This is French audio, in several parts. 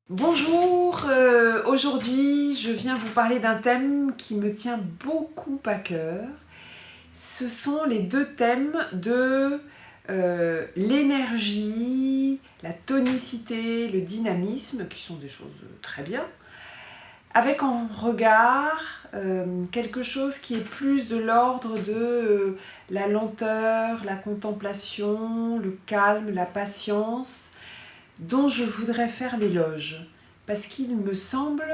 Bonjour, aujourd'hui je viens vous parler d'un thème qui me tient beaucoup à cœur. Ce sont les deux thèmes de l'énergie, la tonicité, le dynamisme, qui sont des choses très bien, avec en regard quelque chose qui est plus de l'ordre de la lenteur, la contemplation, le calme, la patience, dont je voudrais faire l'éloge. Parce qu'il me semble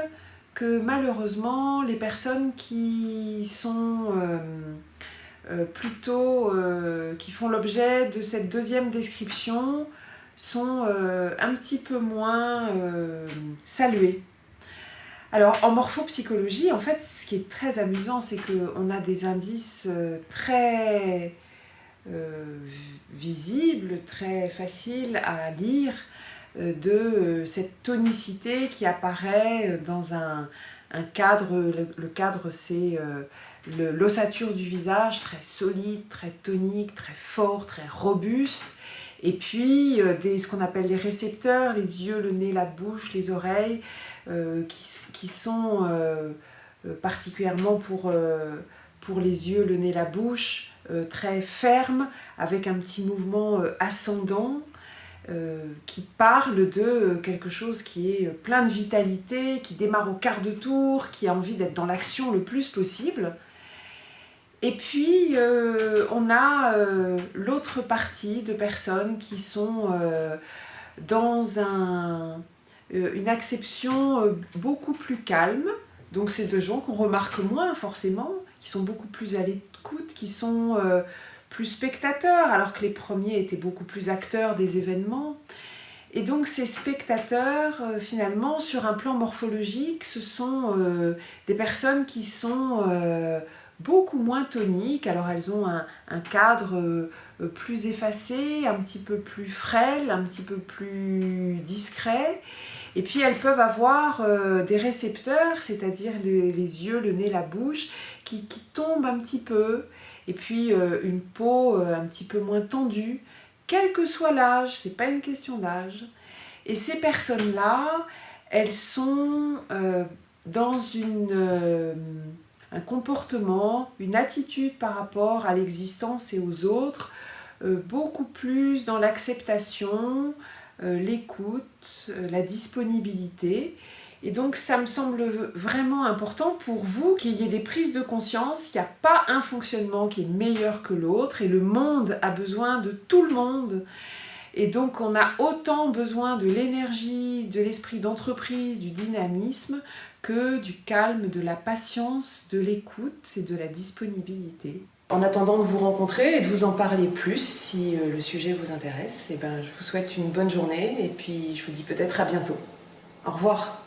que malheureusement, les personnes qui sont qui font l'objet de cette deuxième description sont un petit peu moins saluées. Alors, en morphopsychologie, en fait, ce qui est très amusant, c'est qu'on a des indices très visibles, très faciles à lire, de cette tonicité qui apparaît dans un cadre. Le cadre, c'est l'ossature du visage, très solide, très tonique, très fort, très robuste. Et puis ce qu'on appelle les récepteurs, les yeux, le nez, la bouche, les oreilles, qui sont particulièrement pour les yeux, le nez, la bouche, très fermes, avec un petit mouvement ascendant, qui parle de quelque chose qui est plein de vitalité, qui démarre au quart de tour, qui a envie d'être dans l'action le plus possible. Et puis, on a l'autre partie de personnes qui sont dans une acception beaucoup plus calme. Donc, c'est de gens qu'on remarque moins forcément, qui sont beaucoup plus à l'écoute, qui sont plus spectateurs, alors que les premiers étaient beaucoup plus acteurs des événements. Et donc ces spectateurs, finalement, sur un plan morphologique, ce sont des personnes qui sont beaucoup moins toniques. Alors elles ont un cadre plus effacé, un petit peu plus frêle, un petit peu plus discret. Et puis elles peuvent avoir des récepteurs, c'est-à-dire les yeux, le nez, la bouche, qui tombent un petit peu. Et puis une peau un petit peu moins tendue, quel que soit l'âge, c'est pas une question d'âge. Et ces personnes-là, elles sont dans un comportement, une attitude par rapport à l'existence et aux autres, beaucoup plus dans l'acceptation, l'écoute, la disponibilité. Et donc ça me semble vraiment important pour vous qu'il y ait des prises de conscience. Il n'y a pas un fonctionnement qui est meilleur que l'autre et le monde a besoin de tout le monde. Et donc on a autant besoin de l'énergie, de l'esprit d'entreprise, du dynamisme, que du calme, de la patience, de l'écoute et de la disponibilité. En attendant de vous rencontrer et de vous en parler plus, si le sujet vous intéresse, je vous souhaite une bonne journée et puis je vous dis peut-être à bientôt. Au revoir.